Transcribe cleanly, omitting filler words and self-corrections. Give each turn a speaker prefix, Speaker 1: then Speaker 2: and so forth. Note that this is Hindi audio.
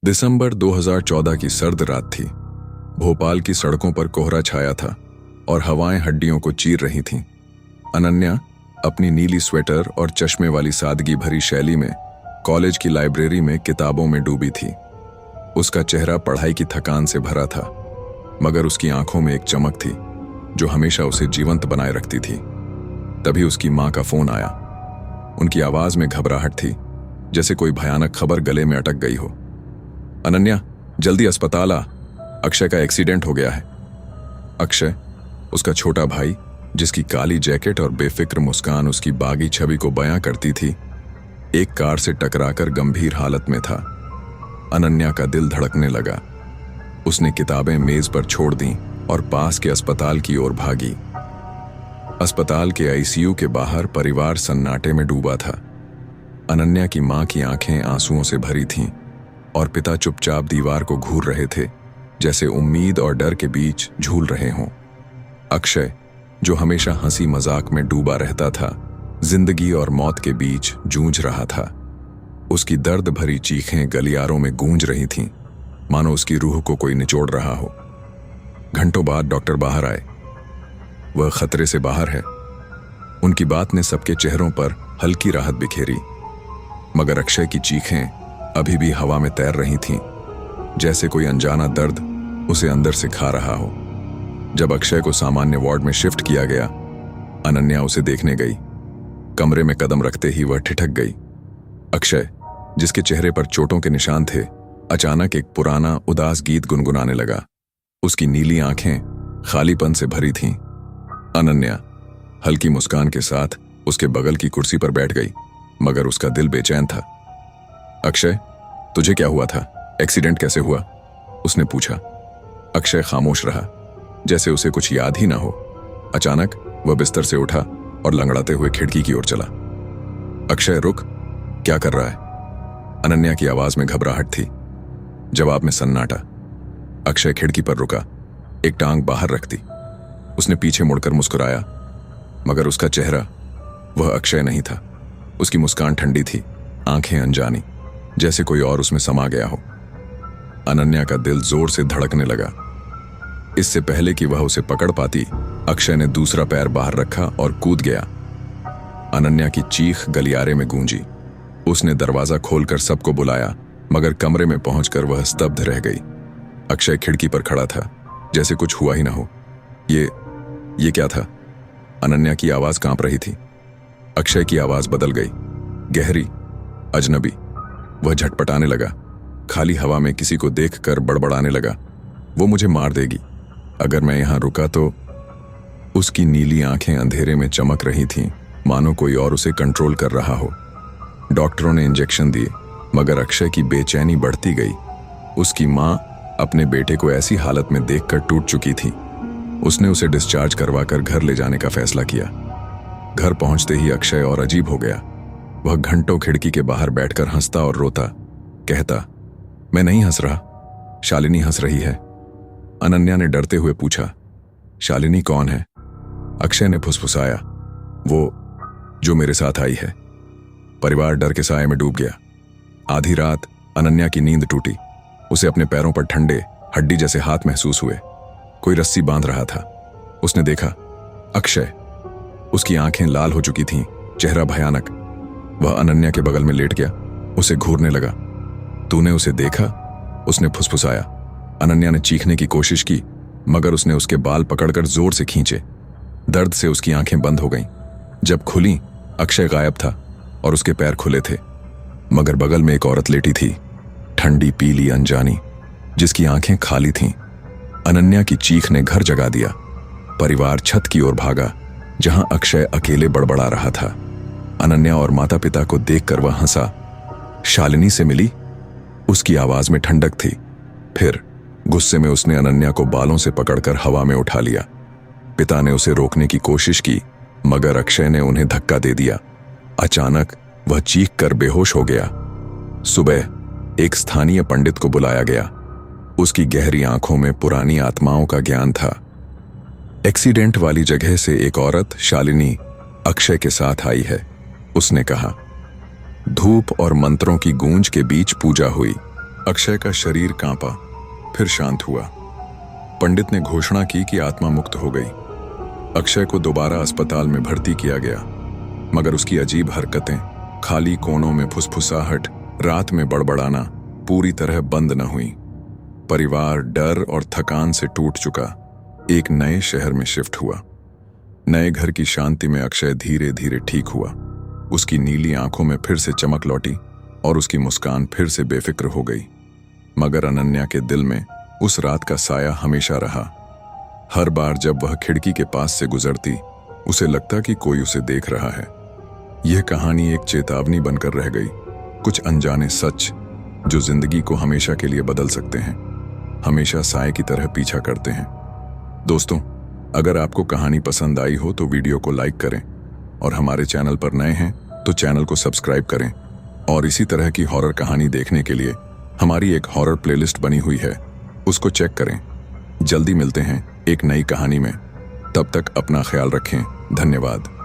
Speaker 1: दिसंबर 2014 की सर्द रात थी। भोपाल की सड़कों पर कोहरा छाया था और हवाएं हड्डियों को चीर रही थीं। अनन्या अपनी नीली स्वेटर और चश्मे वाली सादगी भरी शैली में कॉलेज की लाइब्रेरी में किताबों में डूबी थी। उसका चेहरा पढ़ाई की थकान से भरा था, मगर उसकी आंखों में एक चमक थी जो हमेशा उसे जीवंत बनाए रखती थी। तभी उसकी मां का फोन आया। उनकी आवाज में घबराहट थी, जैसे कोई भयानक खबर गले में अटक गई हो। अनन्या, जल्दी अस्पताल आ, अक्षय का एक्सीडेंट हो गया है। अक्षय, उसका छोटा भाई, जिसकी काली जैकेट और बेफिक्र मुस्कान उसकी बागी छवि को बयां करती थी, एक कार से टकराकर गंभीर हालत में था। अनन्या का दिल धड़कने लगा। उसने किताबें मेज पर छोड़ दी और पास के अस्पताल की ओर भागी। अस्पताल के आईसीयू के बाहर परिवार सन्नाटे में डूबा था। अनन्या की मां की आंखें आंसुओं से भरी थीं और पिता चुपचाप दीवार को घूर रहे थे, जैसे उम्मीद और डर के बीच झूल रहे हों। अक्षय, जो हमेशा हंसी मजाक में डूबा रहता था, जिंदगी और मौत के बीच जूझ रहा था। उसकी दर्द भरी चीखें गलियारों में गूंज रही थीं, मानो उसकी रूह को कोई निचोड़ रहा हो। घंटों बाद डॉक्टर बाहर आए। वह खतरे से बाहर है। उनकी बात ने सबके चेहरों पर हल्की राहत बिखेरी, मगर अक्षय की चीखें अभी भी हवा में तैर रही थीं, जैसे कोई अनजाना दर्द उसे अंदर से खा रहा हो। जब अक्षय को सामान्य वार्ड में शिफ्ट किया गया, अनन्या उसे देखने गई। कमरे में कदम रखते ही वह ठिठक गई। अक्षय, जिसके चेहरे पर चोटों के निशान थे, अचानक एक पुराना उदास गीत गुनगुनाने लगा। उसकी नीली आंखें खालीपन से भरी थीं। अनन्या हल्की मुस्कान के साथ उसके बगल की कुर्सी पर बैठ गई, मगर उसका दिल बेचैन था। अक्षय, तुझे क्या हुआ था? एक्सीडेंट कैसे हुआ? उसने पूछा। अक्षय खामोश रहा, जैसे उसे कुछ याद ही ना हो। अचानक वह बिस्तर से उठा और लंगड़ाते हुए खिड़की की ओर चला। अक्षय, रुक, क्या कर रहा है? अनन्या की आवाज में घबराहट थी। जवाब में सन्नाटा। अक्षय खिड़की पर रुका, एक टांग बाहर रख दी। उसने पीछे मुड़कर मुस्कुराया, मगर उसका चेहरा वह अक्षय नहीं था। उसकी मुस्कान ठंडी थी, आंखें अनजानी, जैसे कोई और उसमें समा गया हो। अनन्या का दिल जोर से धड़कने लगा। इससे पहले कि वह उसे पकड़ पाती, अक्षय ने दूसरा पैर बाहर रखा और कूद गया। अनन्या की चीख गलियारे में गूंजी। उसने दरवाजा खोलकर सबको बुलाया, मगर कमरे में पहुंचकर वह स्तब्ध रह गई। अक्षय खिड़की पर खड़ा था, जैसे कुछ हुआ ही ना हो। ये क्या था? अनन्या की आवाज कांप रही थी। अक्षय की आवाज बदल गई, गहरी, अजनबी। वह झटपटाने लगा, खाली हवा में किसी को देखकर बड़बड़ाने लगा। वो मुझे मार देगी अगर मैं यहां रुका तो। उसकी नीली आंखें अंधेरे में चमक रही थीं, मानो कोई और उसे कंट्रोल कर रहा हो। डॉक्टरों ने इंजेक्शन दिए, मगर अक्षय की बेचैनी बढ़ती गई। उसकी मां अपने बेटे को ऐसी हालत में देखकर टूट चुकी थी। उसने उसे डिस्चार्ज करवाकर घर ले जाने का फैसला किया। घर पहुंचते ही अक्षय और अजीब हो गया। वह घंटों खिड़की के बाहर बैठकर हंसता और रोता, कहता, मैं नहीं हंस रहा, शालिनी हंस रही है। अनन्या ने डरते हुए पूछा, शालिनी कौन है? अक्षय ने फुसफुसाया, वो जो मेरे साथ आई है। परिवार डर के साए में डूब गया। आधी रात अनन्या की नींद टूटी। उसे अपने पैरों पर ठंडे हड्डी जैसे हाथ महसूस हुए। कोई रस्सी बांध रहा था। उसने देखा, अक्षय। उसकी आंखें लाल हो चुकी थीं, चेहरा भयानक। वह अनन्या के बगल में लेट गया, उसे घूरने लगा। तूने उसे देखा? उसने फुसफुसाया। अनन्या ने चीखने की कोशिश की, मगर उसने उसके बाल पकड़कर जोर से खींचे। दर्द से उसकी आंखें बंद हो गईं। जब खुली, अक्षय गायब था और उसके पैर खुले थे, मगर बगल में एक औरत लेटी थी, ठंडी पीली अनजानी, जिसकी आंखें खाली थीं। अनन्या की चीख ने घर जगा दिया। परिवार छत की ओर भागा, जहां अक्षय अकेले बड़बड़ा रहा था। अनन्या और माता पिता को देखकर वह हंसा। शालिनी से मिली? उसकी आवाज में ठंडक थी। फिर गुस्से में उसने अनन्या को बालों से पकड़कर हवा में उठा लिया। पिता ने उसे रोकने की कोशिश की, मगर अक्षय ने उन्हें धक्का दे दिया। अचानक वह चीख कर बेहोश हो गया। सुबह एक स्थानीय पंडित को बुलाया गया। उसकी गहरी आंखों में पुरानी आत्माओं का ज्ञान था। एक्सीडेंट वाली जगह से एक औरत, शालिनी, अक्षय के साथ आई है, उसने कहा। धूप और मंत्रों की गूंज के बीच पूजा हुई। अक्षय का शरीर कांपा, फिर शांत हुआ। पंडित ने घोषणा की कि आत्मा मुक्त हो गई। अक्षय को दोबारा अस्पताल में भर्ती किया गया, मगर उसकी अजीब हरकतें, खाली कोनों में फुसफुसाहट, रात में बड़बड़ाना पूरी तरह बंद न हुई। परिवार डर और थकान से टूट चुका एक नए शहर में शिफ्ट हुआ। नए घर की शांति में अक्षय धीरे धीरे ठीक हुआ। उसकी नीली आंखों में फिर से चमक लौटी और उसकी मुस्कान फिर से बेफिक्र हो गई। मगर अनन्या के दिल में उस रात का साया हमेशा रहा। हर बार जब वह खिड़की के पास से गुजरती, उसे लगता कि कोई उसे देख रहा है। यह कहानी एक चेतावनी बनकर रह गई, कुछ अनजाने सच जो जिंदगी को हमेशा के लिए बदल सकते हैं, हमेशा साए की तरह पीछा करते हैं। दोस्तों, अगर आपको कहानी पसंद आई हो तो वीडियो को लाइक करें, और हमारे चैनल पर नए हैं तो चैनल को सब्सक्राइब करें। और इसी तरह की हॉरर कहानी देखने के लिए हमारी एक हॉरर प्लेलिस्ट बनी हुई है, उसको चेक करें। जल्दी मिलते हैं एक नई कहानी में। तब तक अपना ख्याल रखें। धन्यवाद।